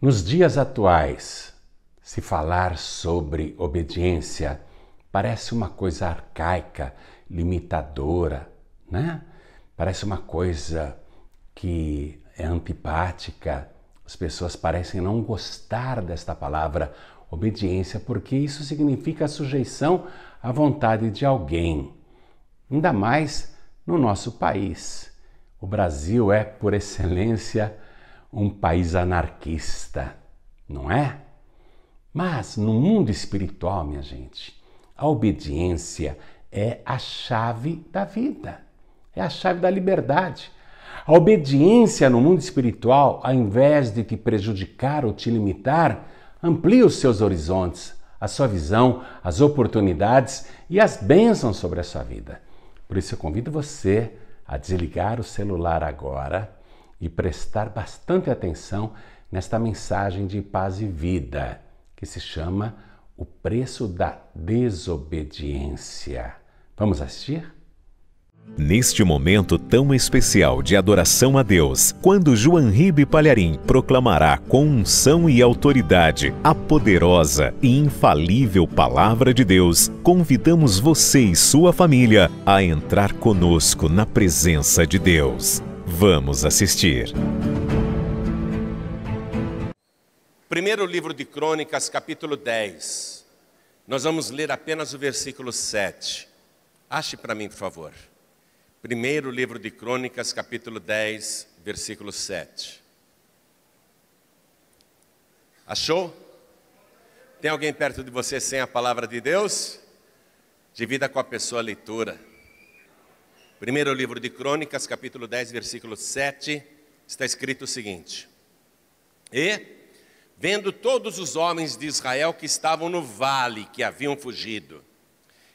Nos dias atuais, se falar sobre obediência parece uma coisa arcaica, limitadora, né? Parece uma coisa que é antipática. As pessoas parecem não gostar desta palavra obediência, porque isso significa sujeição à vontade de alguém. Ainda mais no nosso país. O Brasil é, por excelência, um país anarquista, não é? Mas no mundo espiritual, minha gente, a obediência é a chave da vida, é a chave da liberdade. A obediência no mundo espiritual, ao invés de te prejudicar ou te limitar, amplia os seus horizontes, a sua visão, as oportunidades e as bênçãos sobre a sua vida. Por isso eu convido você a desligar o celular agora e prestar bastante atenção nesta mensagem de paz e vida, que se chama O Preço da Desobediência. Vamos assistir? Neste momento tão especial de adoração a Deus, quando João Palharim proclamará com unção e autoridade a poderosa e infalível Palavra de Deus, convidamos você e sua família a entrar conosco na presença de Deus. Vamos assistir. Primeiro livro de Crônicas, capítulo 10. Nós vamos ler apenas o versículo 7. Ache para mim, por favor. Primeiro livro de Crônicas, capítulo 10, versículo 7. Achou? Tem alguém perto de você sem a palavra de Deus? Divida com a pessoa a leitura. Primeiro livro de Crônicas, capítulo 10, versículo 7, está escrito o seguinte: E, vendo todos os homens de Israel que estavam no vale, que haviam fugido,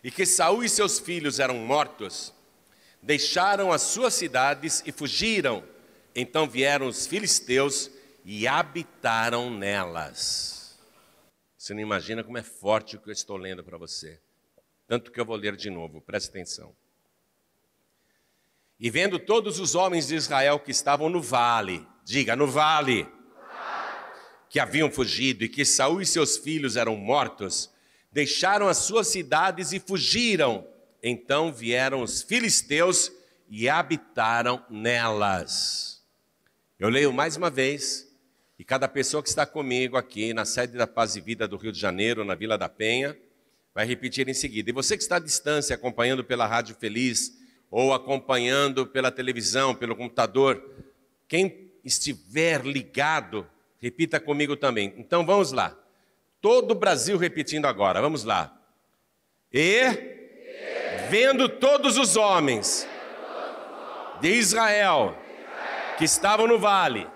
e que Saul e seus filhos eram mortos, deixaram as suas cidades e fugiram. Então vieram os filisteus e habitaram nelas. Você não imagina como é forte o que eu estou lendo para você. Tanto que eu vou ler de novo, preste atenção. E vendo todos os homens de Israel que estavam no vale, diga, no vale, que haviam fugido e que Saul e seus filhos eram mortos, deixaram as suas cidades e fugiram. Então vieram os filisteus e habitaram nelas. Eu leio mais uma vez, e cada pessoa que está comigo aqui na sede da Paz e Vida do Rio de Janeiro, na Vila da Penha, vai repetir em seguida. E você que está à distância, acompanhando pela Rádio Feliz, ou acompanhando pela televisão, pelo computador, quem estiver ligado, repita comigo também. Então vamos lá. Todo o Brasil repetindo agora, vamos lá. Vendo todos os homens de Israel que estavam no vale,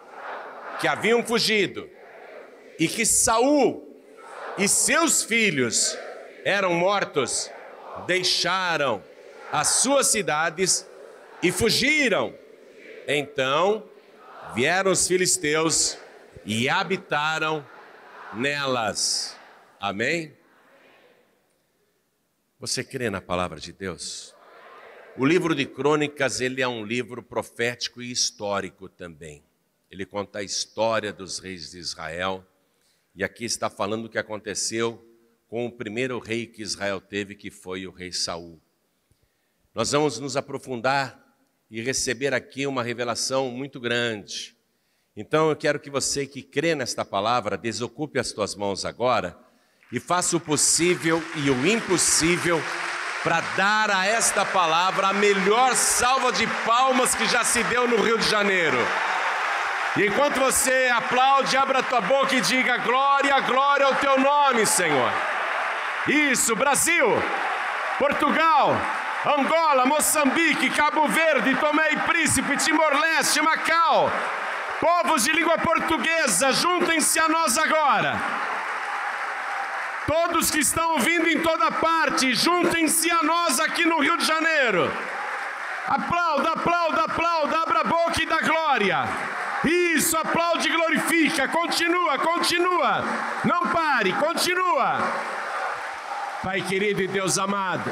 que haviam fugido, e que Saul e seus filhos eram mortos, deixaram as suas cidades e fugiram. Então vieram os filisteus e habitaram nelas. Amém? Você crê na palavra de Deus? O livro de Crônicas, ele é um livro profético e histórico também. Ele conta a história dos reis de Israel. E aqui está falando o que aconteceu com o primeiro rei que Israel teve, que foi o rei Saul. Nós vamos nos aprofundar e receber aqui uma revelação muito grande. Então eu quero que você que crê nesta palavra, desocupe as tuas mãos agora e faça o possível e o impossível para dar a esta palavra a melhor salva de palmas que já se deu no Rio de Janeiro. E enquanto você aplaude, abra a tua boca e diga: glória, glória ao teu nome, Senhor. Isso, Brasil, Portugal, Angola, Moçambique, Cabo Verde, Tomé e Príncipe, Timor-Leste, Macau, povos de língua portuguesa, juntem-se a nós agora. Todos que estão ouvindo em toda parte, juntem-se a nós aqui no Rio de Janeiro. Aplauda, aplauda, aplauda, abra a boca e dá glória. Isso, aplaude e glorifica, continua, continua, não pare, continua. Pai querido e Deus amado,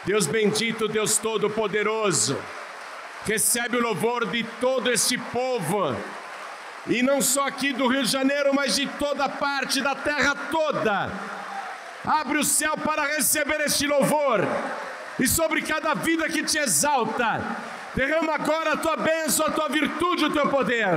Deus bendito, Deus todo-poderoso, recebe o louvor de todo este povo e não só aqui do Rio de Janeiro, mas de toda parte da terra toda. Abre o céu para receber este louvor, e sobre cada vida que te exalta, derrama agora a tua bênção, a tua virtude, o teu poder.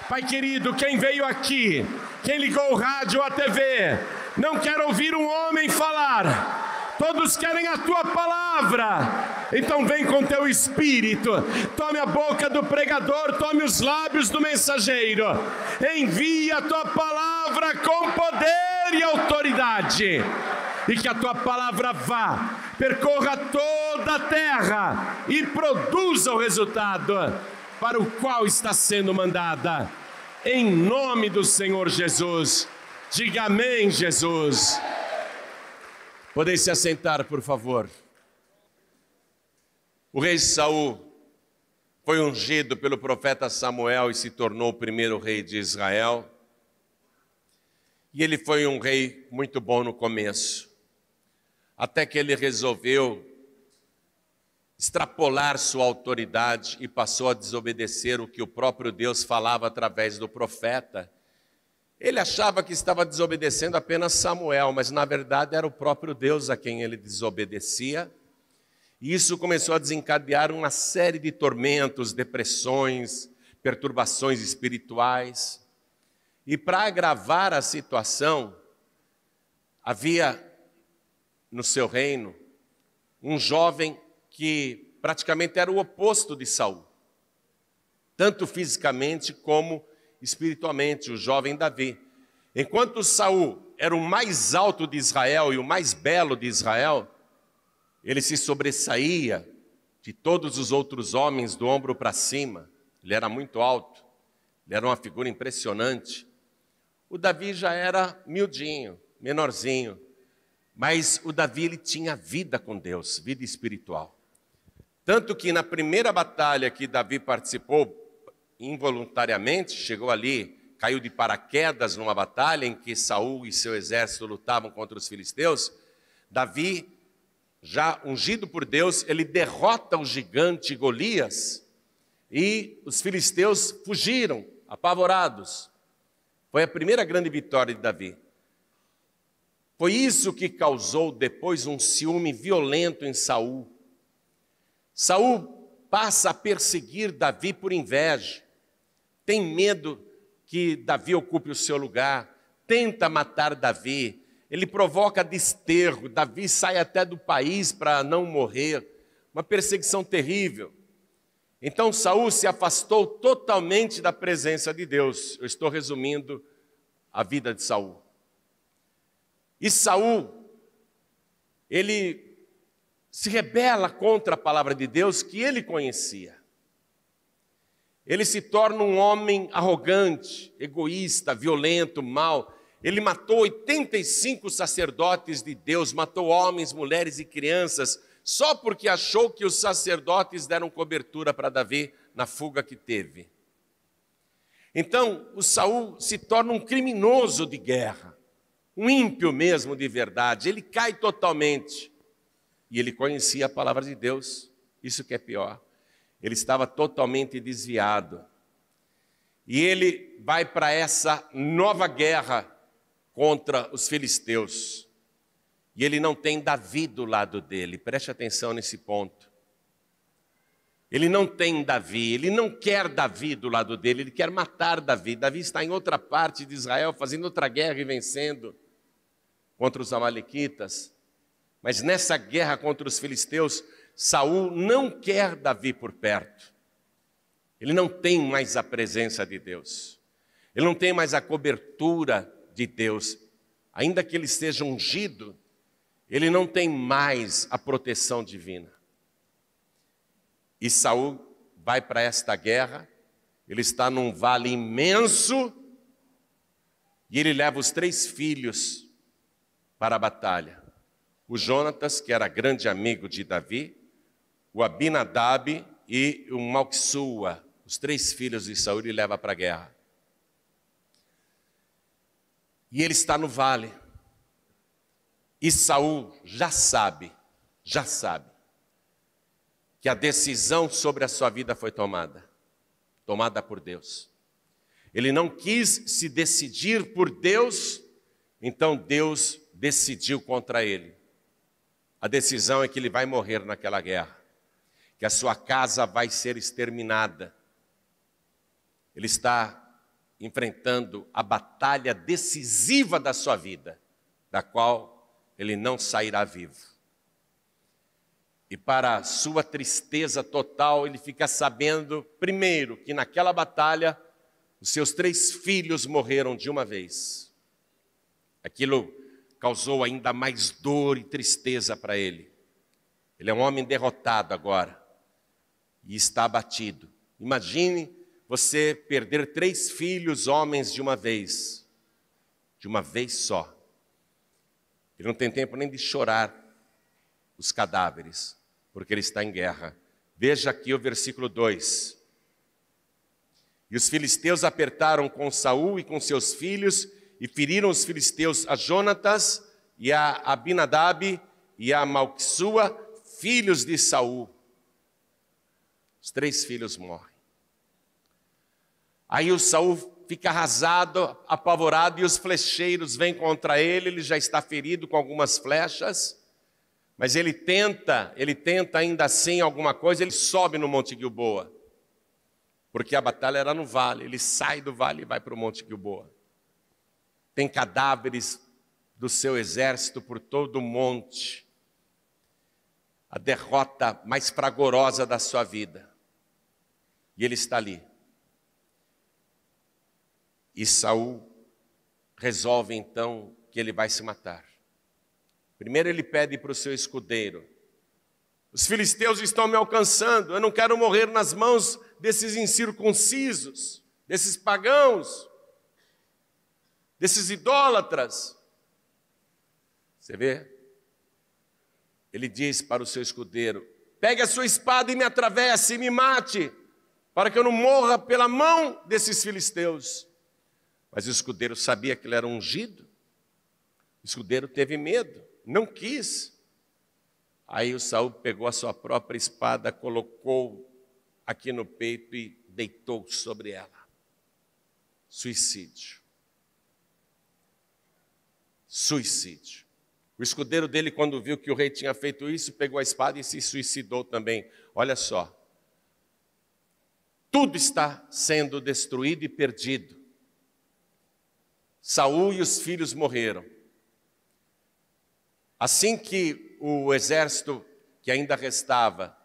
Pai querido, quem veio aqui, quem ligou o rádio ou a TV, não quer ouvir um homem falar, todos querem a tua palavra. Então vem com teu Espírito, tome a boca do pregador, tome os lábios do mensageiro, envia a tua palavra com poder e autoridade, e que a tua palavra vá, percorra toda a terra e produza o resultado para o qual está sendo mandada. Em nome do Senhor Jesus, diga amém, Jesus. Podem se assentar, por favor. O rei Saul foi ungido pelo profeta Samuel e se tornou o primeiro rei de Israel. E ele foi um rei muito bom no começo, até que ele resolveu extrapolar sua autoridade e passou a desobedecer o que o próprio Deus falava através do profeta. Ele achava que estava desobedecendo apenas Samuel, mas na verdade era o próprio Deus a quem ele desobedecia. E isso começou a desencadear uma série de tormentos, depressões, perturbações espirituais. E para agravar a situação, havia no seu reino um jovem que praticamente era o oposto de Saul, tanto fisicamente como espiritualmente, o jovem Davi. Enquanto Saul era o mais alto de Israel e o mais belo de Israel, ele se sobressaía de todos os outros homens do ombro para cima. Ele era muito alto, ele era uma figura impressionante. O Davi já era miudinho, menorzinho, mas o Davi ele tinha vida com Deus, vida espiritual. Tanto que na primeira batalha que Davi participou, involuntariamente, chegou ali, caiu de paraquedas numa batalha em que Saul e seu exército lutavam contra os filisteus. Davi, já ungido por Deus, ele derrota o gigante Golias e os filisteus fugiram, apavorados. Foi a primeira grande vitória de Davi. Foi isso que causou depois um ciúme violento em Saul. Saul passa a perseguir Davi por inveja, tem medo que Davi ocupe o seu lugar, tenta matar Davi, ele provoca desterro, Davi sai até do país para não morrer, uma perseguição terrível. Então Saul se afastou totalmente da presença de Deus. Eu estou resumindo a vida de Saul. E Saul, ele se rebela contra a palavra de Deus que ele conhecia. Ele se torna um homem arrogante, egoísta, violento, mau. Ele matou 85 sacerdotes de Deus, matou homens, mulheres e crianças, só porque achou que os sacerdotes deram cobertura para Davi na fuga que teve. Então, o Saul se torna um criminoso de guerra, um ímpio mesmo de verdade. Ele cai totalmente. E ele conhecia a palavra de Deus, isso que é pior. Ele estava totalmente desviado. E ele vai para essa nova guerra contra os filisteus. E ele não tem Davi do lado dele, preste atenção nesse ponto. Ele não tem Davi, ele não quer Davi do lado dele, ele quer matar Davi. Davi está em outra parte de Israel, fazendo outra guerra e vencendo contra os amalequitas. Mas nessa guerra contra os filisteus, Saul não quer Davi por perto. Ele não tem mais a presença de Deus. Ele não tem mais a cobertura de Deus. Ainda que ele seja ungido, ele não tem mais a proteção divina. E Saul vai para esta guerra, ele está num vale imenso, e ele leva os 3 filhos para a batalha. O Jonatas, que era grande amigo de Davi, o Abinadab e o Malquissua, os 3 filhos de Saul, ele leva para a guerra. E ele está no vale. E Saul já sabe que a decisão sobre a sua vida foi tomada por Deus. Ele não quis se decidir por Deus, então Deus decidiu contra ele. A decisão é que ele vai morrer naquela guerra, que a sua casa vai ser exterminada. Ele está enfrentando a batalha decisiva da sua vida, da qual ele não sairá vivo. E para sua tristeza total, ele fica sabendo, primeiro, que naquela batalha, os seus 3 filhos morreram de uma vez. Aquilo causou ainda mais dor e tristeza para ele. Ele é um homem derrotado agora e está abatido. Imagine você perder 3 filhos homens de uma vez só. Ele não tem tempo nem de chorar os cadáveres, porque ele está em guerra. Veja aqui o versículo 2. E os filisteus apertaram com Saul e com seus filhos, e feriram os filisteus a Jonatas, e a Abinadab, e a Malquissua, filhos de Saul. Os 3 filhos morrem. Aí o Saul fica arrasado, apavorado, e os flecheiros vêm contra ele. Ele já está ferido com algumas flechas, mas ele tenta ainda assim alguma coisa. Ele sobe no Monte Gilboa, porque a batalha era no vale. Ele sai do vale e vai para o Monte Gilboa. Tem cadáveres do seu exército por todo o monte. A derrota mais fragorosa da sua vida. E ele está ali. E Saul resolve então que ele vai se matar. Primeiro ele pede para o seu escudeiro: os filisteus estão me alcançando, eu não quero morrer nas mãos desses incircuncisos, desses pagãos, desses idólatras. Você vê? Ele diz para o seu escudeiro: pegue a sua espada e me atravesse e me mate, para que eu não morra pela mão desses filisteus. Mas o escudeiro sabia que ele era ungido. O escudeiro teve medo, não quis. Aí o Saul pegou a sua própria espada, colocou aqui no peito e deitou sobre ela. Suicídio. Suicídio. O escudeiro dele, quando viu que o rei tinha feito isso, pegou a espada e se suicidou também. Olha só. Tudo está sendo destruído e perdido. Saul e os filhos morreram. Assim que o exército que ainda restava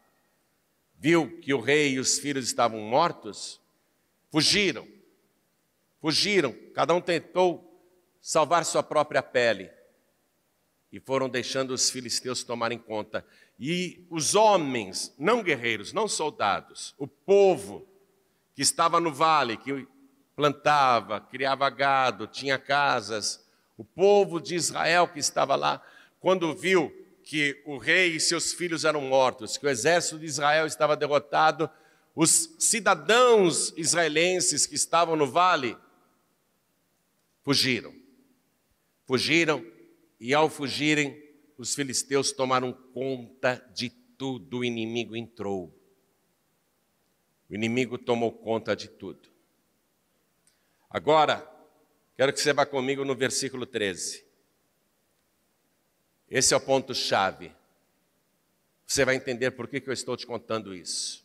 viu que o rei e os filhos estavam mortos, fugiram. Fugiram, cada um tentou salvar sua própria pele. E foram deixando os filisteus tomarem conta. E os homens, não guerreiros, não soldados, o povo que estava no vale, que plantava, criava gado, tinha casas, o povo de Israel que estava lá, quando viu que o rei e seus filhos eram mortos, que o exército de Israel estava derrotado, os cidadãos israelenses que estavam no vale fugiram. Fugiram, e ao fugirem, os filisteus tomaram conta de tudo. O inimigo entrou. O inimigo tomou conta de tudo. Agora, quero que você vá comigo no versículo 13. Esse é o ponto-chave. Você vai entender por que eu estou te contando isso.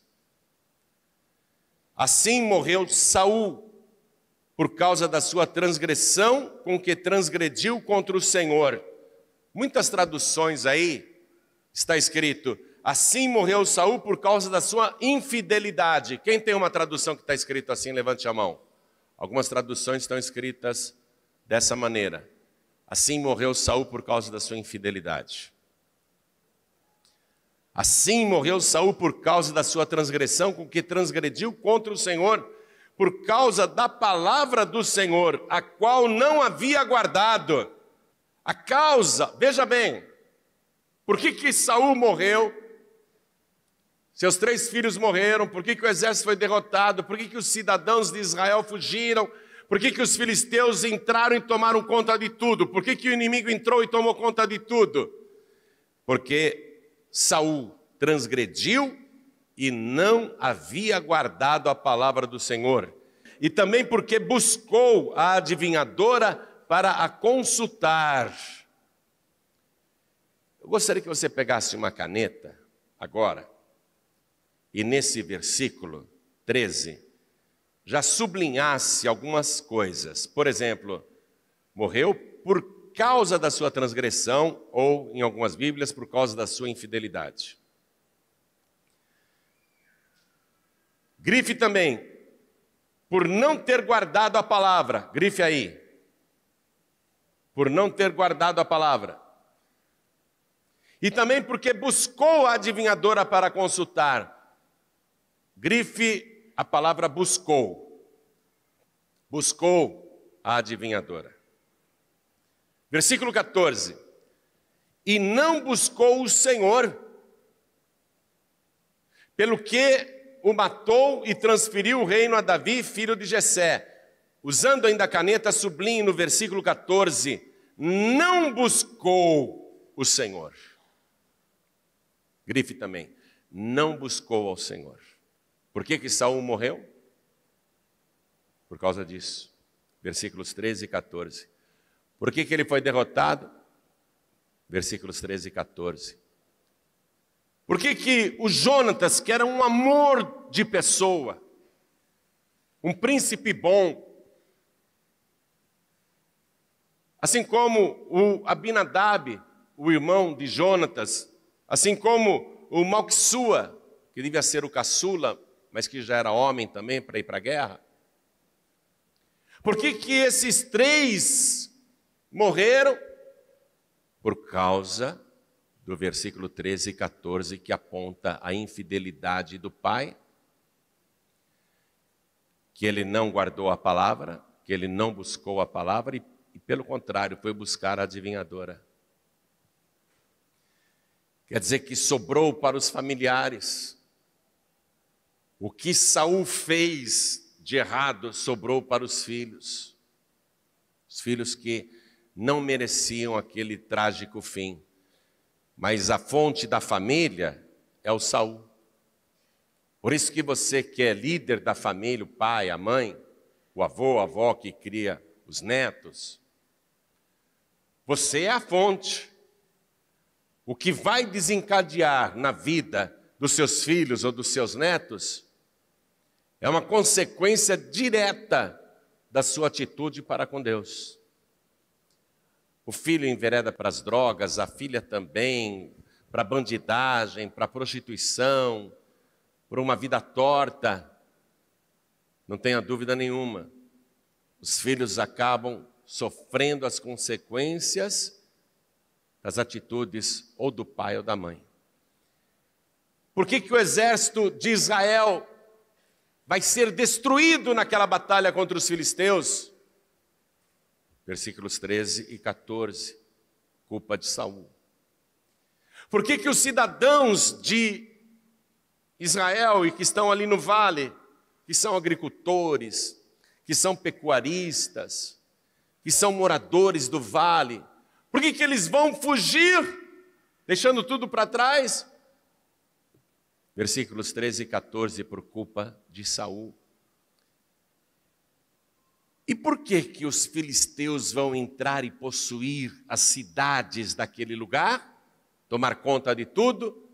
Assim morreu Saul, por causa da sua transgressão com que transgrediu contra o Senhor. Muitas traduções aí está escrito: assim morreu Saul por causa da sua infidelidade. Quem tem uma tradução que está escrito assim, levante a mão. Algumas traduções estão escritas dessa maneira: assim morreu Saul por causa da sua infidelidade. Assim morreu Saul por causa da sua transgressão com que transgrediu contra o Senhor, por causa da palavra do Senhor, a qual não havia guardado. A causa, veja bem, por que Saul morreu? Seus 3 filhos morreram. Por que o exército foi derrotado? Por que os cidadãos de Israel fugiram? Por que os filisteus entraram e tomaram conta de tudo? Por que o inimigo entrou e tomou conta de tudo? Porque Saul transgrediu e não havia guardado a palavra do Senhor. e também porque buscou a adivinhadora para a consultar. Eu gostaria que você pegasse uma caneta agora e nesse versículo 13 já sublinhasse algumas coisas. Por exemplo, morreu por causa da sua transgressão, ou, em algumas Bíblias, por causa da sua infidelidade. Grife também, por não ter guardado a palavra. Grife aí. Por não ter guardado a palavra. E também porque buscou a adivinhadora para consultar. Grife a palavra buscou. Buscou a adivinhadora. Versículo 14. E não buscou o Senhor, pelo que o matou e transferiu o reino a Davi, filho de Jessé. Usando ainda a caneta, sublinhe no versículo 14. Não buscou o Senhor. Grife também. Não buscou ao Senhor. Por que Saul morreu? Por causa disso. Versículos 13 e 14. Por que ele foi derrotado? Versículos 13 e 14. Por que o Jonatas, que era um amor de pessoa, um príncipe bom, assim como o Abinadab, o irmão de Jonatas, assim como o Malquissua, que devia ser o caçula, mas que já era homem também para ir para a guerra. Por que esses três morreram? Por causa do versículo 13 e 14, que aponta a infidelidade do pai, que ele não guardou a palavra, que ele não buscou a palavra e pelo contrário, foi buscar a adivinhadora. Quer dizer que sobrou para os familiares. O que Saul fez de errado sobrou para os filhos. Os filhos que não mereciam aquele trágico fim. Mas a fonte da família é o Saul. Por isso que você que é líder da família, o pai, a mãe, o avô, a avó que cria os netos, você é a fonte. O que vai desencadear na vida dos seus filhos ou dos seus netos é uma consequência direta da sua atitude para com Deus. O filho envereda para as drogas, a filha também, para a bandidagem, para a prostituição, por uma vida torta. Não tenha dúvida nenhuma. Os filhos acabam sofrendo as consequências das atitudes ou do pai ou da mãe. Por que o exército de Israel vai ser destruído naquela batalha contra os filisteus? Versículos 13 e 14, culpa de Saul. Por que os cidadãos de Israel e que estão ali no vale, que são agricultores, que são pecuaristas, que são moradores do vale, por que eles vão fugir, deixando tudo para trás? Versículos 13 e 14, por culpa de Saul. E por que os filisteus vão entrar e possuir as cidades daquele lugar? Tomar conta de tudo?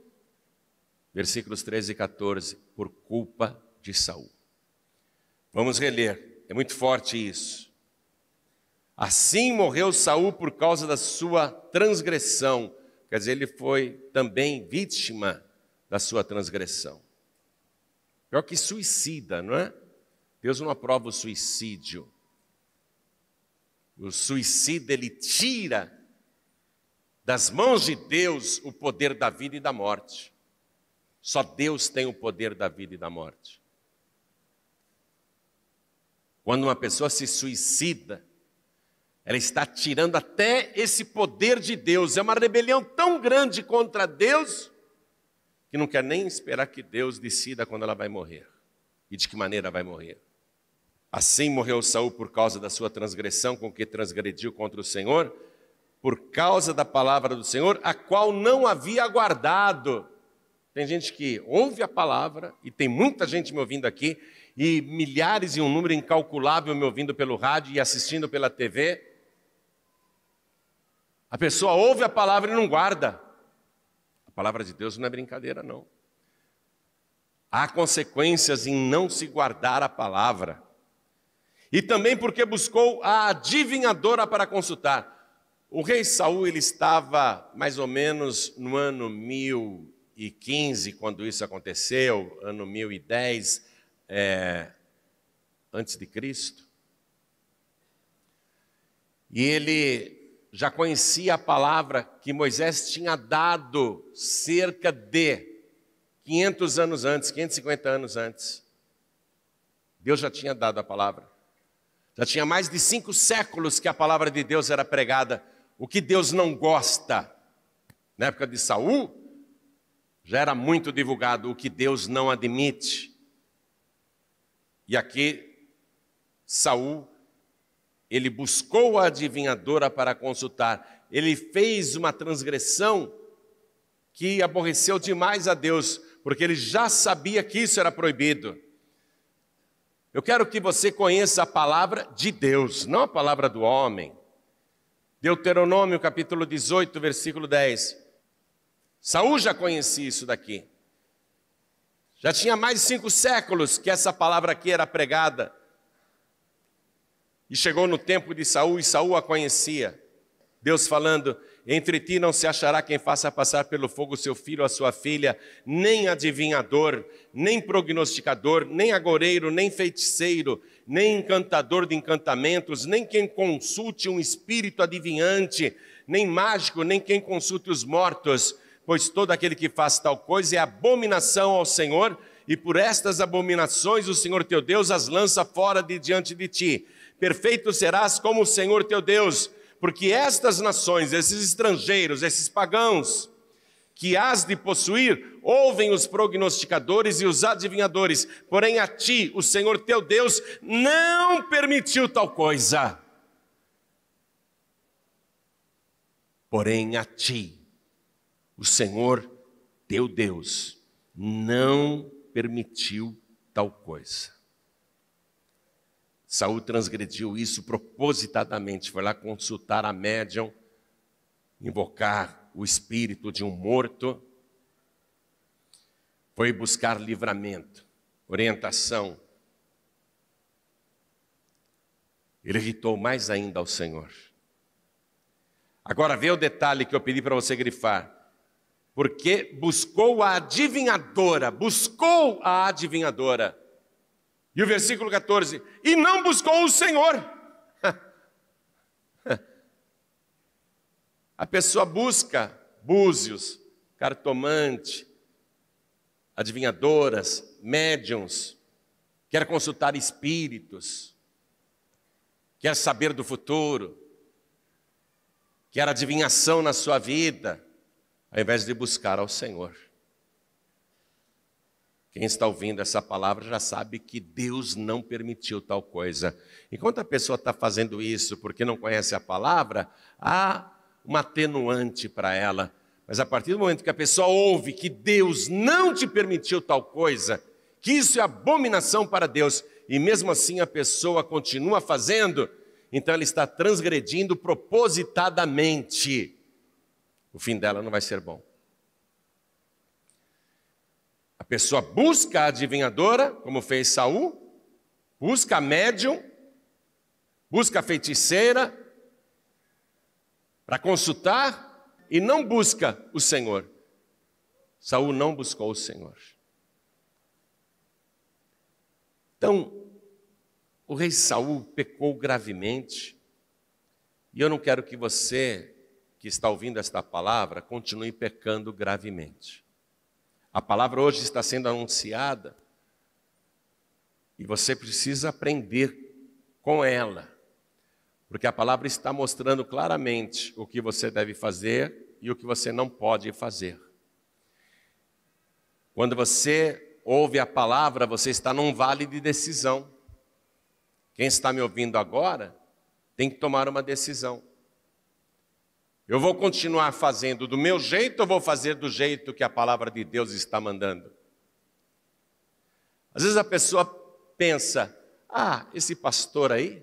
Versículos 13 e 14, por culpa de Saul. Vamos reler, é muito forte isso. Assim morreu Saul por causa da sua transgressão. Quer dizer, ele foi também vítima da sua transgressão. Pior que suicida, não é? Deus não aprova o suicídio. O suicida, ele tira das mãos de Deus o poder da vida e da morte. Só Deus tem o poder da vida e da morte. Quando uma pessoa se suicida, ela está tirando até esse poder de Deus. É uma rebelião tão grande contra Deus que não quer nem esperar que Deus decida quando ela vai morrer e de que maneira vai morrer. Assim morreu Saul por causa da sua transgressão com que transgrediu contra o Senhor, por causa da palavra do Senhor, a qual não havia guardado. Tem gente que ouve a palavra, e tem muita gente me ouvindo aqui, e milhares e um número incalculável me ouvindo pelo rádio e assistindo pela TV. A pessoa ouve a palavra e não guarda. A palavra de Deus não é brincadeira, não. Há consequências em não se guardar a palavra. E também porque buscou a adivinhadora para consultar. O rei Saul, ele estava mais ou menos no ano 1015, quando isso aconteceu, ano 1010, antes de Cristo. E ele já conhecia a palavra que Moisés tinha dado cerca de 500 anos antes, 550 anos antes. Deus já tinha dado a palavra. Já tinha mais de 5 séculos que a palavra de Deus era pregada. O que Deus não gosta, na época de Saul, já era muito divulgado, o que Deus não admite. E aqui, Saul, ele buscou a adivinhadora para consultar. Ele fez uma transgressão que aborreceu demais a Deus, porque ele já sabia que isso era proibido. Eu quero que você conheça a palavra de Deus, não a palavra do homem. Deuteronômio capítulo 18, versículo 10. Saul já conhecia isso daqui. Já tinha mais de 5 séculos que essa palavra aqui era pregada. E chegou no tempo de Saul e Saul a conhecia. Deus falando, entre ti não se achará quem faça passar pelo fogo seu filho ou a sua filha, nem adivinhador, nem prognosticador, nem agoreiro, nem feiticeiro, nem encantador de encantamentos, nem quem consulte um espírito adivinhante, nem mágico, nem quem consulte os mortos, pois todo aquele que faz tal coisa é abominação ao Senhor, e por estas abominações o Senhor teu Deus as lança fora de diante de ti. Perfeito serás como o Senhor teu Deus, porque estas nações, esses estrangeiros, esses pagãos, que hás de possuir, ouvem os prognosticadores e os adivinhadores, porém a ti, o Senhor teu Deus, não permitiu tal coisa. Porém a ti, o Senhor teu Deus, não permitiu tal coisa. Saul transgrediu isso propositadamente, foi lá consultar a médium, invocar o espírito de um morto, foi buscar livramento, orientação. Ele irritou mais ainda ao Senhor. Agora vê o detalhe que eu pedi para você grifar. Porque buscou a adivinhadora, E o versículo 14, e não buscou o Senhor. A pessoa busca búzios, cartomante, adivinhadoras, médiums, quer consultar espíritos, quer saber do futuro, quer adivinhação na sua vida, ao invés de buscar ao Senhor. Quem está ouvindo essa palavra já sabe que Deus não permitiu tal coisa. Enquanto a pessoa está fazendo isso porque não conhece a palavra, há uma atenuante para ela. Mas a partir do momento que a pessoa ouve que Deus não te permitiu tal coisa, que isso é abominação para Deus, e mesmo assim a pessoa continua fazendo, então ela está transgredindo propositadamente. O fim dela não vai ser bom. A pessoa busca a adivinhadora, como fez Saul, busca a médium, busca a feiticeira, para consultar, e não busca o Senhor. Saul não buscou o Senhor. Então, o rei Saul pecou gravemente, e eu não quero que você, que está ouvindo esta palavra, continue pecando gravemente. A palavra hoje está sendo anunciada e você precisa aprender com ela, porque a palavra está mostrando claramente o que você deve fazer e o que você não pode fazer. Quando você ouve a palavra, você está num vale de decisão. Quem está me ouvindo agora tem que tomar uma decisão. Eu vou continuar fazendo do meu jeito ou vou fazer do jeito que a palavra de Deus está mandando? Às vezes a pessoa pensa, esse pastor aí,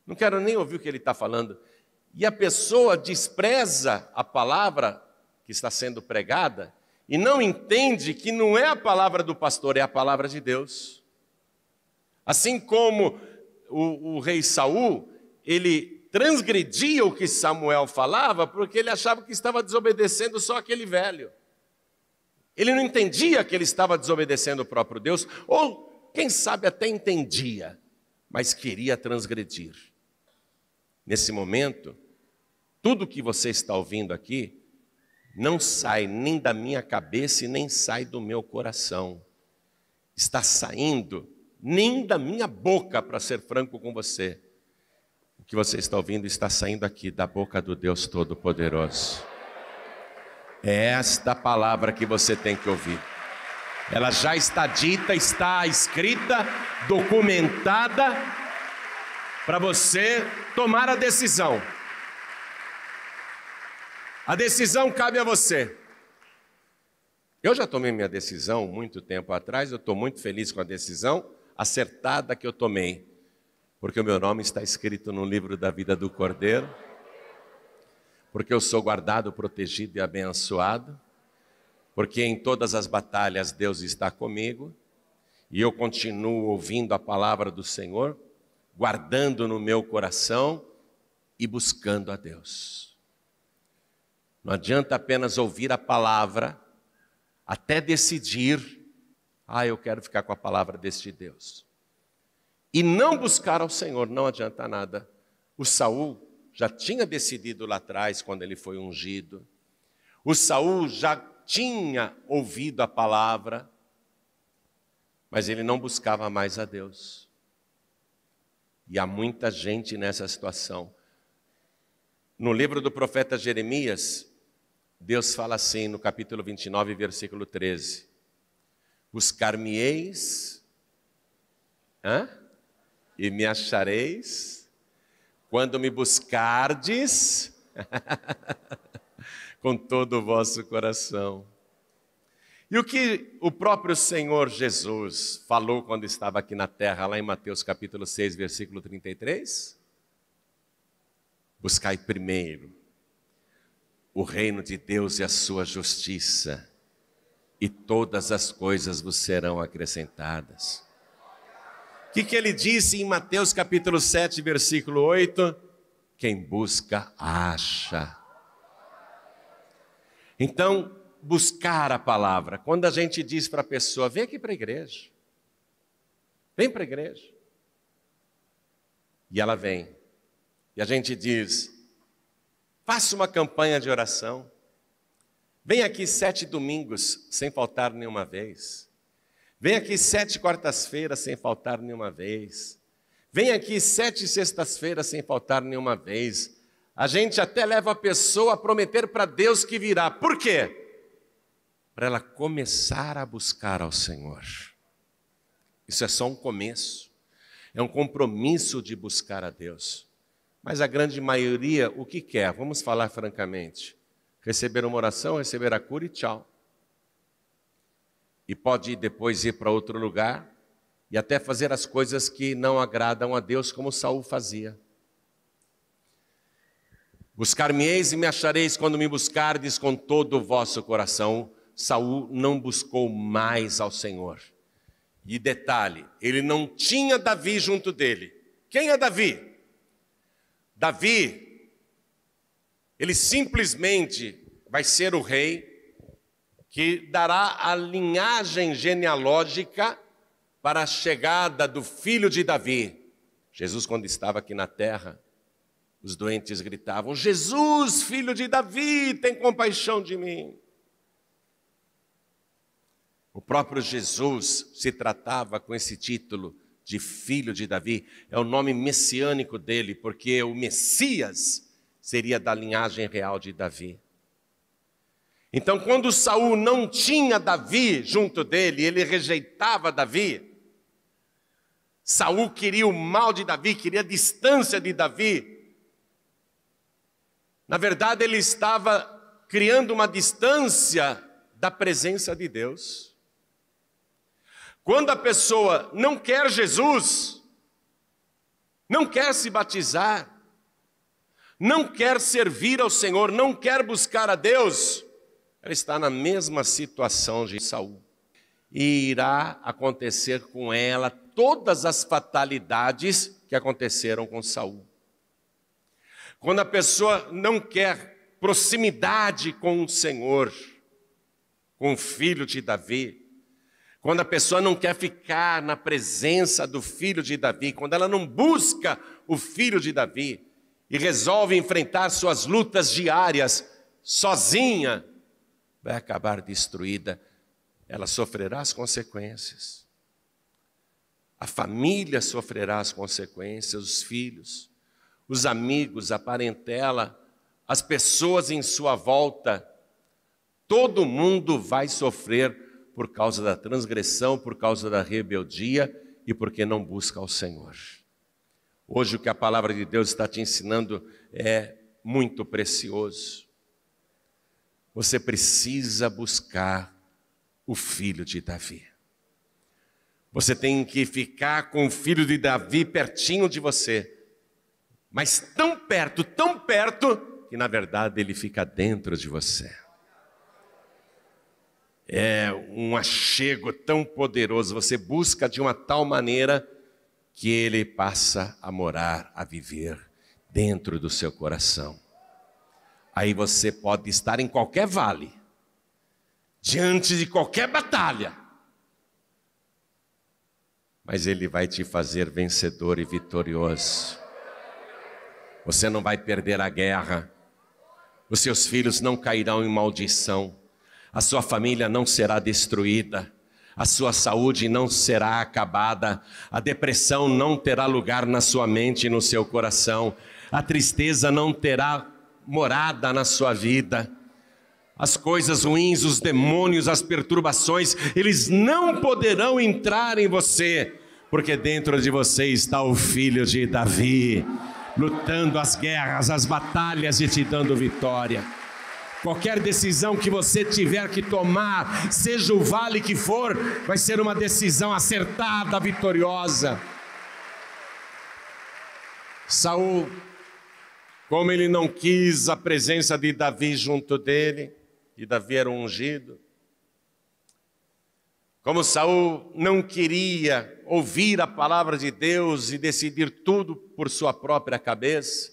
não quero nem ouvir o que ele está falando. E a pessoa despreza a palavra que está sendo pregada e não entende que não é a palavra do pastor, é a palavra de Deus. Assim como o rei Saul, ele transgredia o que Samuel falava porque ele achava que estava desobedecendo só aquele velho. Ele não entendia que ele estava desobedecendo o próprio Deus, ou quem sabe até entendia, mas queria transgredir. Nesse momento, tudo que você está ouvindo aqui não sai nem da minha cabeça e nem sai do meu coração. Está saindo nem da minha boca, para ser franco com você. O que você está ouvindo está saindo aqui da boca do Deus Todo-Poderoso. É esta palavra que você tem que ouvir. Ela já está dita, está escrita, documentada, para você tomar a decisão. A decisão cabe a você. Eu já tomei minha decisão muito tempo atrás, eu estou muito feliz com a decisão acertada que eu tomei, porque o meu nome está escrito no livro da vida do Cordeiro, porque eu sou guardado, protegido e abençoado, porque em todas as batalhas Deus está comigo, e eu continuo ouvindo a palavra do Senhor, guardando no meu coração e buscando a Deus. Não adianta apenas ouvir a palavra, até decidir, eu quero ficar com a palavra deste Deus. E não buscar ao Senhor, não adianta nada. O Saul já tinha decidido lá atrás, quando ele foi ungido. O Saul já tinha ouvido a palavra, mas ele não buscava mais a Deus. E há muita gente nessa situação. No livro do profeta Jeremias, Deus fala assim, no capítulo 29, versículo 13. Buscar-me-eis, e me achareis, quando me buscardes, com todo o vosso coração. E o que o próprio Senhor Jesus falou quando estava aqui na terra, lá em Mateus capítulo 6, versículo 33? Buscai primeiro o reino de Deus e a sua justiça, e todas as coisas vos serão acrescentadas. O que ele disse em Mateus capítulo 7, versículo 8? Quem busca, acha. Então, buscar a palavra. Quando a gente diz para a pessoa, vem aqui para a igreja. Vem para a igreja. E ela vem. E a gente diz, faça uma campanha de oração. Vem aqui 7 domingos, sem faltar nenhuma vez. Vem aqui 7 quartas-feiras, sem faltar nenhuma vez. Vem aqui 7 sextas-feiras, sem faltar nenhuma vez. A gente até leva a pessoa a prometer para Deus que virá. Por quê? Para ela começar a buscar ao Senhor. Isso é só um começo. É um compromisso de buscar a Deus. Mas a grande maioria, o que quer? Vamos falar francamente. Receber uma oração, receber a cura e tchau. E pode depois ir para outro lugar e até fazer as coisas que não agradam a Deus, como Saul fazia. Buscar-me-eis e me achareis quando me buscardes com todo o vosso coração. Saul não buscou mais ao Senhor. E detalhe, ele não tinha Davi junto dele. Quem é Davi? Davi, ele simplesmente vai ser o rei que dará a linhagem genealógica para a chegada do filho de Davi. Jesus, quando estava aqui na terra, os doentes gritavam, Jesus, filho de Davi, tem compaixão de mim. O próprio Jesus se tratava com esse título de filho de Davi. É o nome messiânico dele, porque o Messias seria da linhagem real de Davi. Então, quando Saul não tinha Davi junto dele, ele rejeitava Davi. Saul queria o mal de Davi, queria a distância de Davi. Na verdade, ele estava criando uma distância da presença de Deus. Quando a pessoa não quer Jesus, não quer se batizar, não quer servir ao Senhor, não quer buscar a Deus, ela está na mesma situação de Saul. E irá acontecer com ela todas as fatalidades que aconteceram com Saul. Quando a pessoa não quer proximidade com o Senhor, com o filho de Davi, quando a pessoa não quer ficar na presença do filho de Davi, quando ela não busca o filho de Davi e resolve enfrentar suas lutas diárias sozinha, vai acabar destruída. Ela sofrerá as consequências. A família sofrerá as consequências, os filhos, os amigos, a parentela, as pessoas em sua volta. Todo mundo vai sofrer por causa da transgressão, por causa da rebeldia e porque não busca ao Senhor. Hoje o que a palavra de Deus está te ensinando é muito precioso. Você precisa buscar o filho de Davi. Você tem que ficar com o filho de Davi pertinho de você, mas tão perto, que na verdade ele fica dentro de você. É um achego tão poderoso, você busca de uma tal maneira que ele passa a morar, a viver dentro do seu coração. Aí você pode estar em qualquer vale, diante de qualquer batalha, mas ele vai te fazer vencedor e vitorioso. Você não vai perder a guerra, os seus filhos não cairão em maldição, a sua família não será destruída, a sua saúde não será acabada, a depressão não terá lugar na sua mente e no seu coração, a tristeza não terá morada na sua vida. As coisas ruins, os demônios, as perturbações, eles não poderão entrar em você, porque dentro de você está o filho de Davi, lutando as guerras, as batalhas e te dando vitória. Qualquer decisão que você tiver que tomar, seja o vale que for, vai ser uma decisão acertada, vitoriosa. Saul, como ele não quis a presença de Davi junto dele, e Davi era um ungido, como Saul não queria ouvir a palavra de Deus e decidir tudo por sua própria cabeça,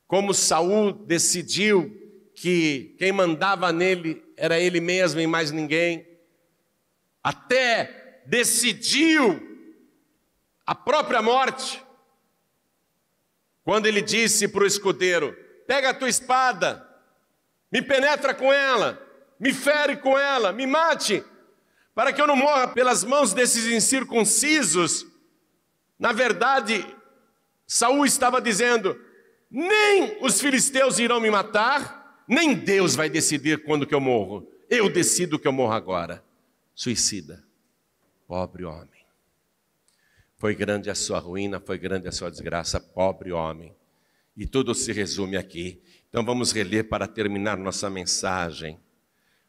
como Saul decidiu que quem mandava nele era ele mesmo e mais ninguém, até decidiu a própria morte, quando ele disse para o escudeiro: pega a tua espada, me penetra com ela, me fere com ela, me mate, para que eu não morra pelas mãos desses incircuncisos. Na verdade, Saul estava dizendo: nem os filisteus irão me matar, nem Deus vai decidir quando que eu morro. Eu decido que eu morro agora. Suicida. Pobre homem. Foi grande a sua ruína, foi grande a sua desgraça, pobre homem. E tudo se resume aqui. Então vamos reler para terminar nossa mensagem.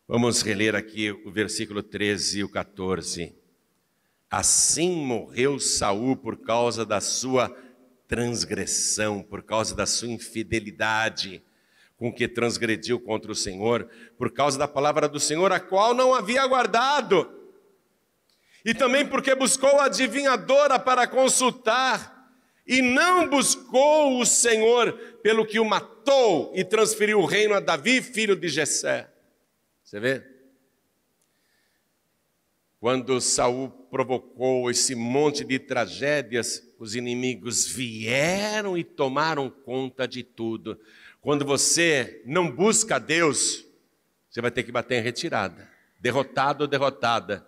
Vamos reler aqui o versículo 13 e o 14. Assim morreu Saul por causa da sua transgressão, por causa da sua infidelidade, com que transgrediu contra o Senhor, por causa da palavra do Senhor, a qual não havia guardado, e também porque buscou a adivinhadora para consultar, e não buscou o Senhor, pelo que o matou e transferiu o reino a Davi, filho de Jessé. Você vê? Quando Saul provocou esse monte de tragédias, os inimigos vieram e tomaram conta de tudo. Quando você não busca Deus, você vai ter que bater em retirada, derrotado ou derrotada.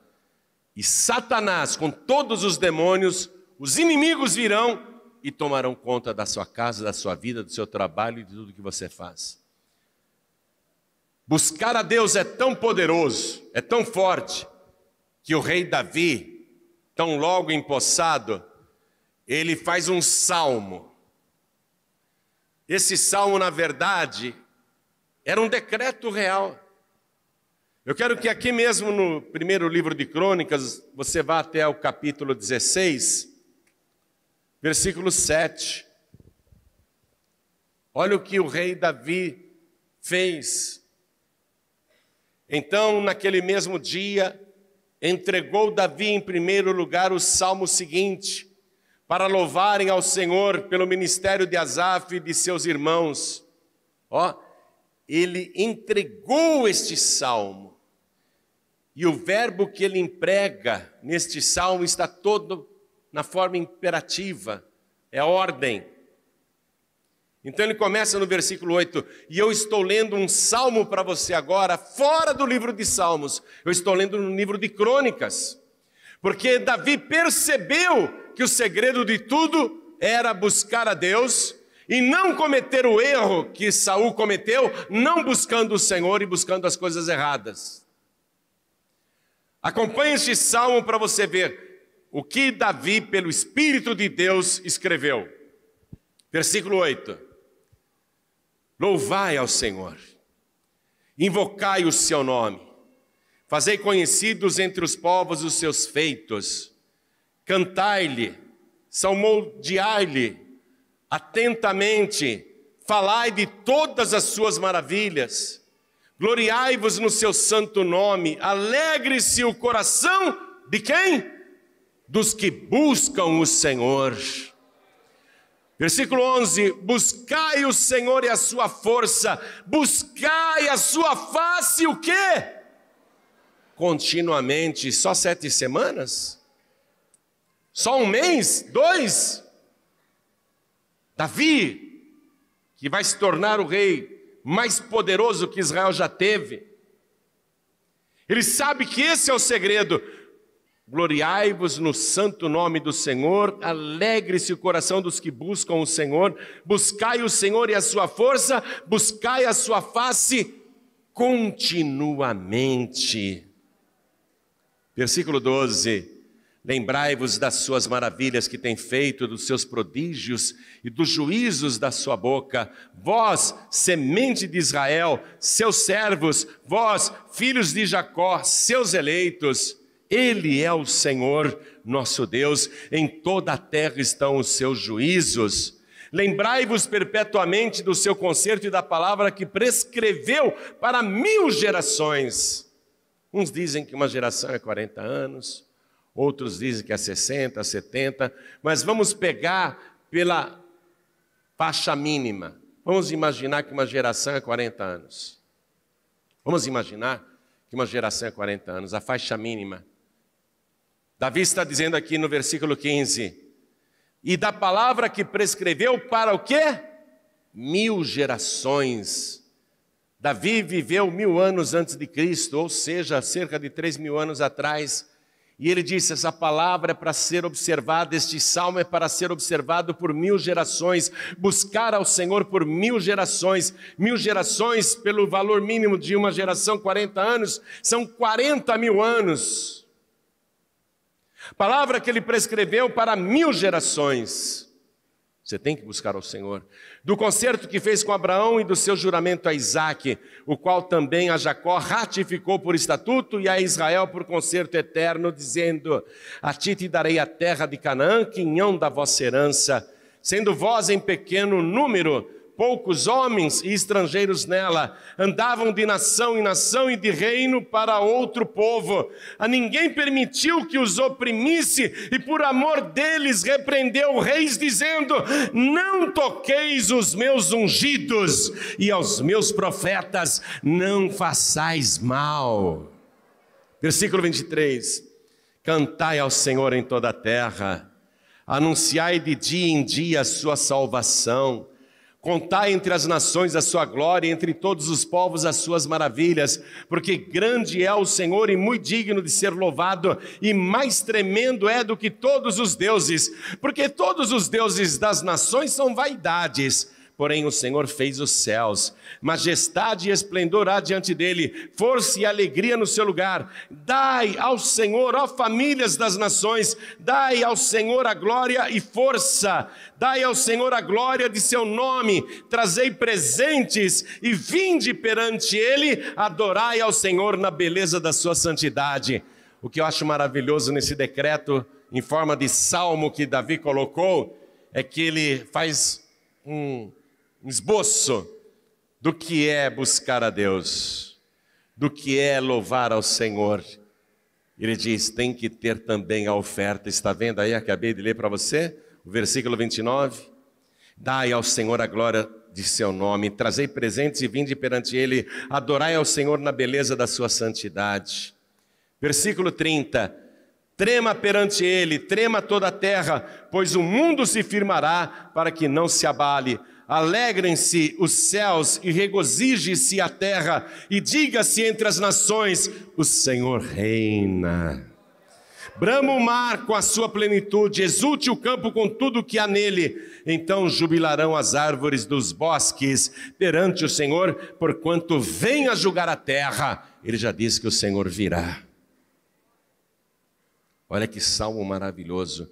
E Satanás, com todos os demônios, os inimigos virão e tomarão conta da sua casa, da sua vida, do seu trabalho e de tudo que você faz. Buscar a Deus é tão poderoso, é tão forte, que o rei Davi, tão logo empossado, ele faz um salmo. Esse salmo, na verdade, era um decreto real. Eu quero que aqui mesmo no primeiro livro de Crônicas, você vá até o capítulo 16, versículo 7. Olha o que o rei Davi fez. Então, naquele mesmo dia, entregou Davi em primeiro lugar o salmo seguinte, para louvarem ao Senhor pelo ministério de Asaf e de seus irmãos. Ele entregou este salmo. E o verbo que ele emprega neste salmo está todo na forma imperativa, é ordem. Então ele começa no versículo 8, e eu estou lendo um salmo para você agora, fora do livro de Salmos, eu estou lendo no livro de Crônicas, porque Davi percebeu que o segredo de tudo era buscar a Deus e não cometer o erro que Saul cometeu, não buscando o Senhor e buscando as coisas erradas. Acompanhe este salmo para você ver o que Davi, pelo Espírito de Deus, escreveu. Versículo 8. Louvai ao Senhor, invocai o seu nome, fazei conhecidos entre os povos os seus feitos, cantai-lhe, salmodiai-lhe atentamente, falai de todas as suas maravilhas, gloriai-vos no seu santo nome, alegre-se o coração de quem? Dos que buscam o Senhor. Versículo 11, buscai o Senhor e a sua força, buscai a sua face, o quê? Continuamente, só 7 semanas? Só um mês? 2? Davi, que vai se tornar o rei mais poderoso que Israel já teve, ele sabe que esse é o segredo. Gloriai-vos no santo nome do Senhor, alegre-se o coração dos que buscam o Senhor, buscai o Senhor e a sua força, buscai a sua face continuamente. Versículo 12, lembrai-vos das suas maravilhas que tem feito, dos seus prodígios e dos juízos da sua boca, vós, semente de Israel, seus servos, vós, filhos de Jacó, seus eleitos. Ele é o Senhor, nosso Deus, em toda a terra estão os seus juízos. Lembrai-vos perpetuamente do seu concerto e da palavra que prescreveu para 1000 gerações. Uns dizem que uma geração é 40 anos, outros dizem que é 60, 70, mas vamos pegar pela faixa mínima. Vamos imaginar que uma geração é 40 anos. Vamos imaginar que uma geração é 40 anos, a faixa mínima. Davi está dizendo aqui no versículo 15, e da palavra que prescreveu para o quê? 1000 gerações. Davi viveu 1000 anos antes de Cristo, ou seja, cerca de 3000 anos atrás, e ele disse, essa palavra é para ser observada, este salmo é para ser observado por 1000 gerações, buscar ao Senhor por 1000 gerações, 1000 gerações pelo valor mínimo de uma geração, 40 anos, são 40.000 anos. Palavra que ele prescreveu para 1000 gerações. Você tem que buscar ao Senhor. Do concerto que fez com Abraão e do seu juramento a Isaque, o qual também a Jacó ratificou por estatuto e a Israel por concerto eterno, dizendo, a ti te darei a terra de Canaã, quinhão da vossa herança, sendo vós em pequeno número, poucos homens e estrangeiros nela, andavam de nação em nação e de reino para outro povo. A ninguém permitiu que os oprimisse e por amor deles repreendeu reis, dizendo, não toqueis os meus ungidos e aos meus profetas não façais mal. Versículo 23, cantai ao Senhor em toda a terra, anunciai de dia em dia a sua salvação, contai entre as nações a sua glória, entre todos os povos as suas maravilhas, porque grande é o Senhor e muito digno de ser louvado, e mais tremendo é do que todos os deuses, porque todos os deuses das nações são vaidades, porém o Senhor fez os céus. Majestade e esplendor há diante dele, força e alegria no seu lugar. Dai ao Senhor, ó famílias das nações, dai ao Senhor a glória e força. Dai ao Senhor a glória de seu nome, trazei presentes e vinde perante ele, adorai ao Senhor na beleza da sua santidade. O que eu acho maravilhoso nesse decreto, em forma de salmo que Davi colocou, é que ele faz um esboço do que é buscar a Deus, do que é louvar ao Senhor. Ele diz, tem que ter também a oferta. Está vendo aí, acabei de ler para você, o versículo 29. Dai ao Senhor a glória de seu nome, trazei presentes e vinde perante ele, adorai ao Senhor na beleza da sua santidade. Versículo 30, trema perante ele, trema toda a terra, pois o mundo se firmará para que não se abale. Alegrem-se os céus e regozije-se a terra, e diga-se entre as nações, o Senhor reina. Brama o mar com a sua plenitude, exulte o campo com tudo o que há nele. Então jubilarão as árvores dos bosques perante o Senhor, porquanto vem a julgar a terra. Ele já disse que o Senhor virá. Olha que salmo maravilhoso.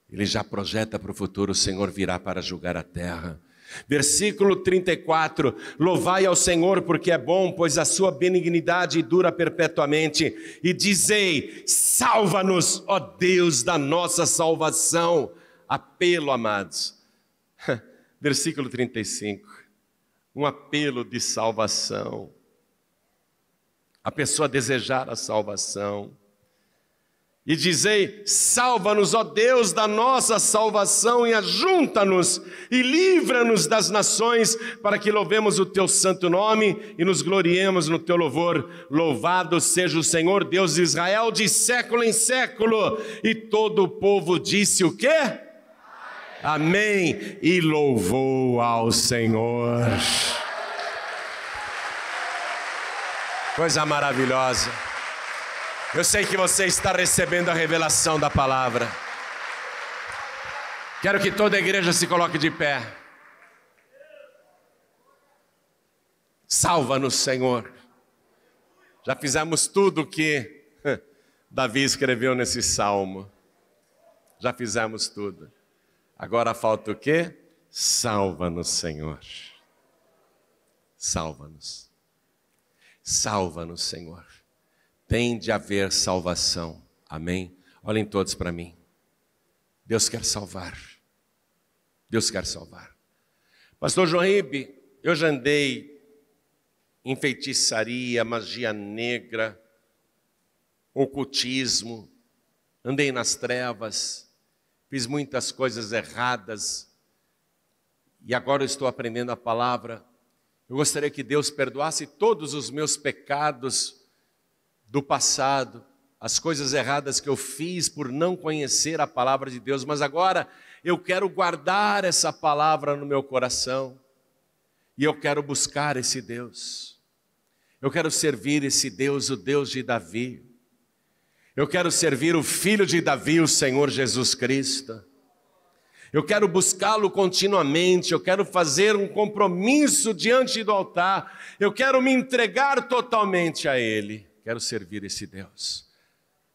Ele já projeta para o futuro, o Senhor virá para julgar a terra. Versículo 34, louvai ao Senhor porque é bom, pois a sua benignidade dura perpetuamente. E dizei, salva-nos, ó Deus da nossa salvação. Apelo, amados. Versículo 35, um apelo de salvação. A pessoa desejar a salvação. E dizei, salva-nos, ó Deus, da nossa salvação, e ajunta-nos, e livra-nos das nações, para que louvemos o teu santo nome, e nos gloriemos no teu louvor. Louvado seja o Senhor, Deus de Israel, de século em século. E todo o povo disse o quê? Amém. E louvou ao Senhor. Coisa maravilhosa. Eu sei que você está recebendo a revelação da palavra. Quero que toda a igreja se coloque de pé. Salva-nos, Senhor. Já fizemos tudo o que Davi escreveu nesse salmo. Já fizemos tudo. Agora falta o quê? Salva-nos, Senhor. Salva-nos. Salva-nos, Senhor. Tem de haver salvação, amém? Olhem todos para mim. Deus quer salvar. Deus quer salvar. Pastor João Ribe, eu já andei em feitiçaria, magia negra, ocultismo, andei nas trevas, fiz muitas coisas erradas, e agora eu estou aprendendo a palavra. Eu gostaria que Deus perdoasse todos os meus pecados do passado, as coisas erradas que eu fiz por não conhecer a palavra de Deus, mas agora eu quero guardar essa palavra no meu coração, e eu quero buscar esse Deus, eu quero servir esse Deus, o Deus de Davi, eu quero servir o Filho de Davi, o Senhor Jesus Cristo, eu quero buscá-lo continuamente, eu quero fazer um compromisso diante do altar, eu quero me entregar totalmente a Ele. Quero servir esse Deus.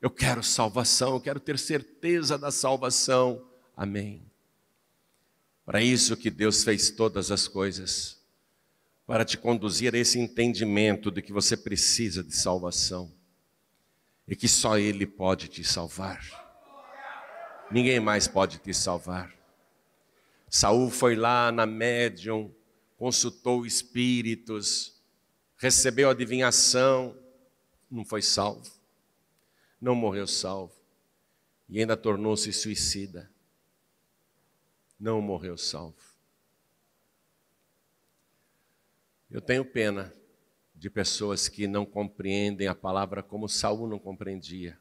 Eu quero salvação, eu quero ter certeza da salvação. Amém. Para isso que Deus fez todas as coisas, para te conduzir a esse entendimento de que você precisa de salvação e que só Ele pode te salvar. Ninguém mais pode te salvar. Saul foi lá na médium, consultou espíritos, recebeu adivinhação, não foi salvo, não morreu salvo, e ainda tornou-se suicida, não morreu salvo. Eu tenho pena de pessoas que não compreendem a palavra como Saul não compreendia,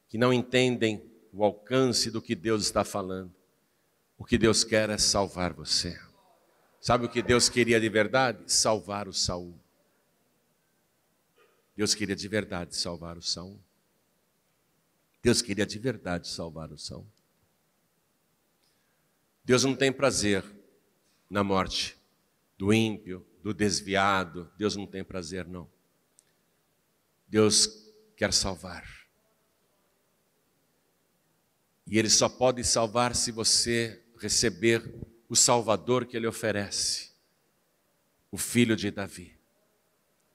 que não entendem o alcance do que Deus está falando. O que Deus quer é salvar você. Sabe o que Deus queria de verdade? Salvar o Saul. Deus queria de verdade salvar o Saul. Deus queria de verdade salvar o Saul. Deus não tem prazer na morte do ímpio, do desviado. Deus não tem prazer, não. Deus quer salvar. E Ele só pode salvar se você receber o Salvador que Ele oferece. O Filho de Davi.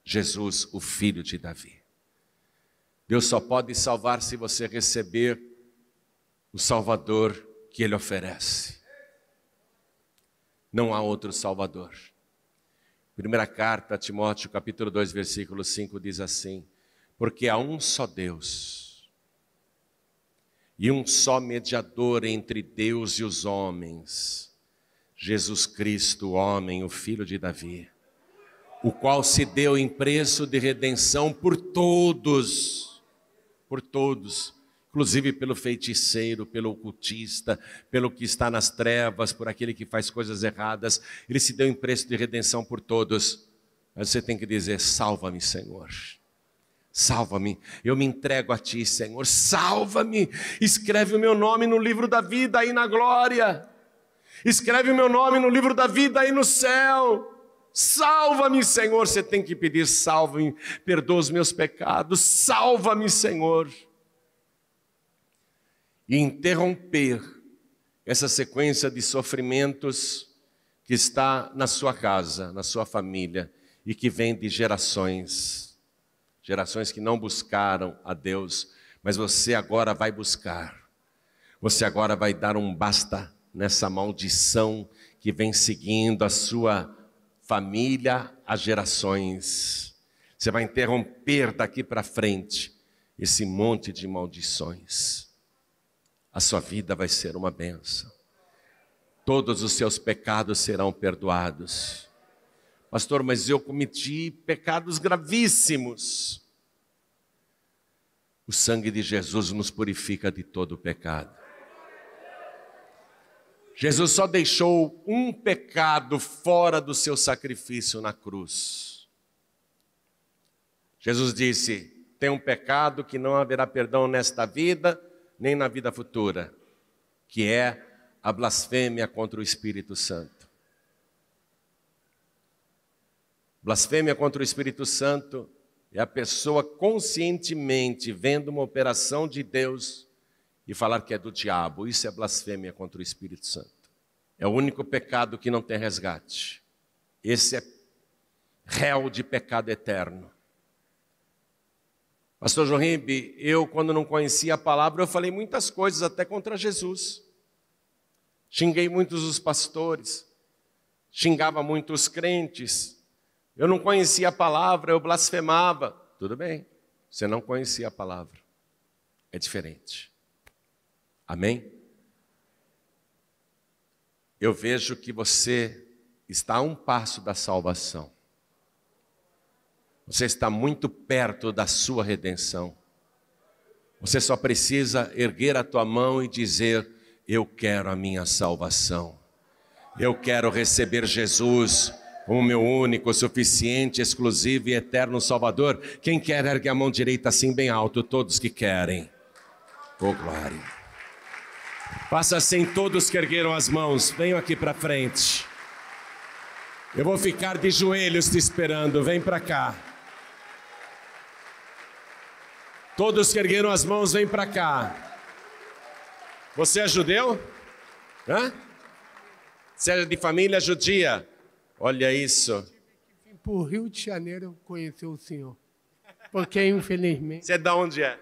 Jesus, o Filho de Davi. Deus só pode salvar se você receber o Salvador que Ele oferece. Não há outro Salvador. Primeira carta a Timóteo, capítulo 2, versículo 5, diz assim: porque há um só Deus e um só mediador entre Deus e os homens, Jesus Cristo, o homem, o Filho de Davi, o qual se deu em preço de redenção por todos, inclusive pelo feiticeiro, pelo ocultista, pelo que está nas trevas, por aquele que faz coisas erradas. Ele se deu em preço de redenção por todos. Mas você tem que dizer: salva-me, Senhor. Salva-me, eu me entrego a Ti, Senhor. Salva-me, escreve o meu nome no livro da vida aí na glória. Escreve o meu nome no livro da vida aí no céu. Salva-me, Senhor. Você tem que pedir: salva-me, perdoa os meus pecados, salva-me, Senhor. E interromper essa sequência de sofrimentos que está na sua casa, na sua família, e que vem de gerações que não buscaram a Deus, mas você agora vai buscar. Você agora vai dar um basta nessa maldição que vem seguindo a sua família há gerações. Você vai interromper daqui para frente esse monte de maldições. A sua vida vai ser uma bênção. Todos os seus pecados serão perdoados. Pastor, mas eu cometi pecados gravíssimos. O sangue de Jesus nos purifica de todo o pecado. Jesus só deixou um pecado fora do seu sacrifício na cruz. Jesus disse: tem um pecado que não haverá perdão nesta vida, nem na vida futura, que é a blasfêmia contra o Espírito Santo. Blasfêmia contra o Espírito Santo é a pessoa conscientemente vendo uma operação de Deus e falar que é do diabo. Isso é blasfêmia contra o Espírito Santo. É o único pecado que não tem resgate. Esse é réu de pecado eterno. Pastor João Ribe, eu quando não conhecia a palavra, eu falei muitas coisas até contra Jesus. Xinguei muitos os pastores, xingava muitos crentes. Eu não conhecia a palavra, eu blasfemava. Tudo bem, você não conhecia a palavra. É diferente. Amém? Eu vejo que você está a um passo da salvação. Você está muito perto da sua redenção. Você só precisa erguer a tua mão e dizer: eu quero a minha salvação. Eu quero receber Jesus como meu único, suficiente, exclusivo e eterno Salvador. Quem quer, ergue a mão direita assim bem alto. Todos que querem. Oh, glória. Faça assim, todos que ergueram as mãos. Venham aqui para frente. Eu vou ficar de joelhos te esperando. Vem para cá. Todos que ergueram as mãos, vem para cá. Você é judeu? Hã? Você é de família judia? Olha isso. Vim para o Rio de Janeiro conhecer o senhor. Porque, infelizmente... Você é de onde é?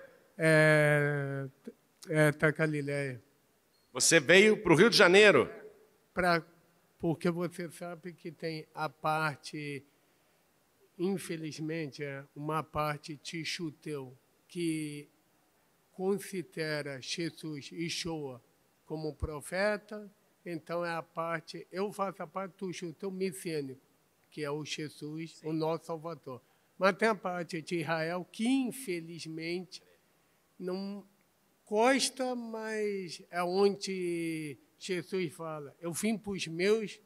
Da Galileia. Você veio para o Rio de Janeiro? Porque você sabe que tem a parte, infelizmente, uma parte tichuteu, que considera Jesus e Yeshua como profeta. Então, é a parte, eu faço a parte do tichuteu messiânico, que é o Jesus, sim, o nosso Salvador. Mas tem a parte de Israel que, infelizmente, não gosta, mas é onde Jesus fala: eu vim para os meus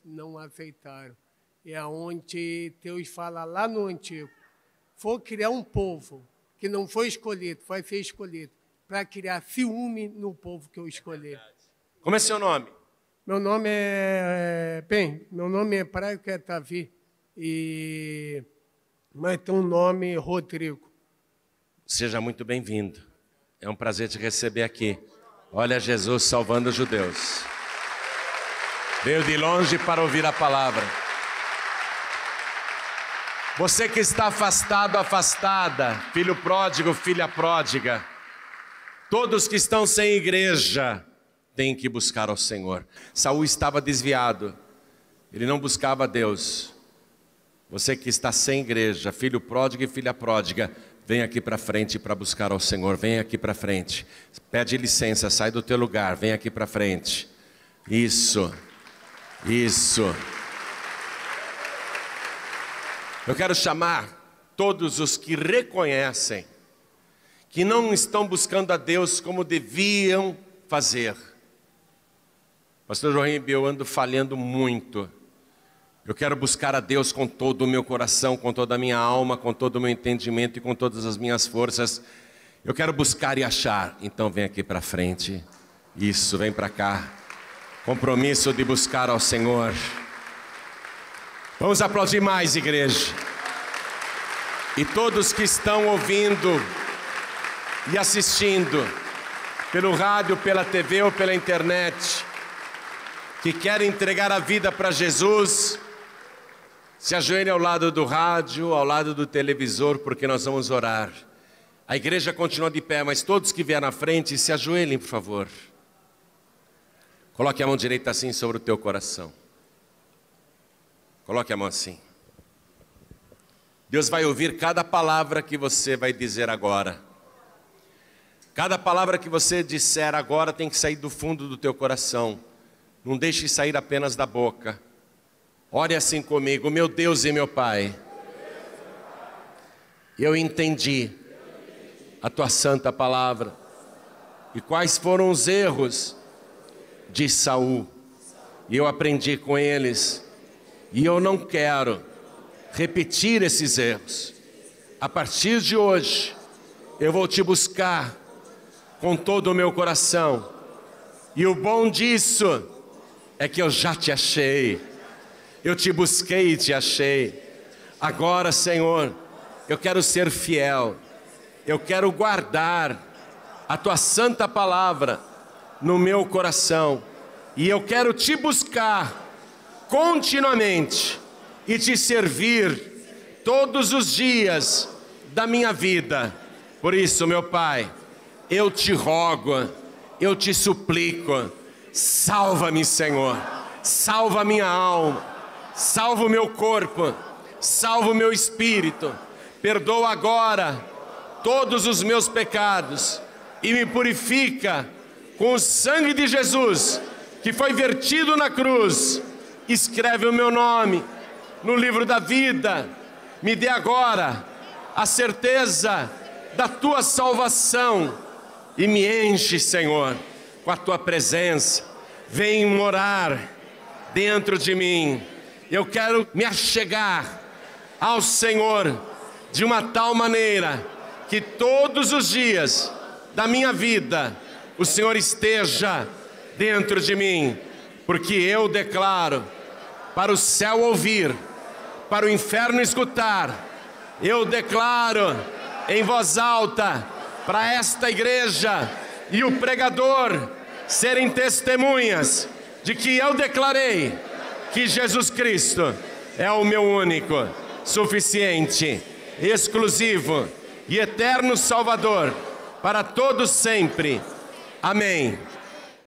não aceitaram. É onde Deus fala lá no Antigo: vou criar um povo que não foi escolhido, vai ser escolhido, para criar ciúme no povo que eu escolhi. Como é seu nome? Meu nome é Praio Quetavi, mas tem um nome Rodrigo. Seja muito bem-vindo. É um prazer te receber aqui. Olha Jesus salvando os judeus. Veio de longe para ouvir a palavra. Você que está afastado, afastada, filho pródigo, filha pródiga, todos que estão sem igreja, têm que buscar ao Senhor. Saul estava desviado, ele não buscava a Deus. Você que está sem igreja, filho pródigo e filha pródiga, vem aqui para frente para buscar ao Senhor, vem aqui para frente. Pede licença, sai do teu lugar, vem aqui para frente. Isso. Eu quero chamar todos os que reconhecem que não estão buscando a Deus como deviam fazer. Pastor João, eu ando falhando muito. Eu quero buscar a Deus com todo o meu coração, com toda a minha alma, com todo o meu entendimento e com todas as minhas forças. Eu quero buscar e achar. Então vem aqui para frente. Isso, vem para cá. Compromisso de buscar ao Senhor. Vamos aplaudir mais, igreja. E todos que estão ouvindo e assistindo, pelo rádio, pela TV ou pela internet, que querem entregar a vida para Jesus, se ajoelhem ao lado do rádio, ao lado do televisor, porque nós vamos orar. A igreja continua de pé, mas todos que vieram na frente, se ajoelhem, por favor. Coloque a mão direita assim sobre o teu coração. Coloque a mão assim. Deus vai ouvir cada palavra que você vai dizer agora. Cada palavra que você disser agora tem que sair do fundo do teu coração. Não deixe sair apenas da boca. Ore assim comigo: meu Deus e meu Pai, eu entendi a tua santa palavra e quais foram os erros de Saul. E eu aprendi com eles. E eu não quero repetir esses erros. A partir de hoje, eu vou te buscar com todo o meu coração. E o bom disso é que eu já te achei. Eu te busquei e te achei. Agora, Senhor, eu quero ser fiel. Eu quero guardar a tua santa palavra no meu coração. E eu quero te buscar continuamente e te servir todos os dias da minha vida. Por isso, meu Pai, eu te rogo, eu te suplico, salva-me, Senhor, salva a minha alma, salva o meu corpo, salva o meu espírito, perdoa agora todos os meus pecados e me purifica com o sangue de Jesus que foi vertido na cruz. Escreve o meu nome no livro da vida. Me dê agora a certeza da tua salvação e me enche, Senhor, com a tua presença. Vem morar dentro de mim. Eu quero me achegar ao Senhor de uma tal maneira que todos os dias da minha vida o Senhor esteja dentro de mim, porque eu declaro para o céu ouvir, para o inferno escutar. Eu declaro em voz alta para esta igreja e o pregador serem testemunhas de que eu declarei que Jesus Cristo é o meu único, suficiente, exclusivo e eterno Salvador para todos sempre. Amém.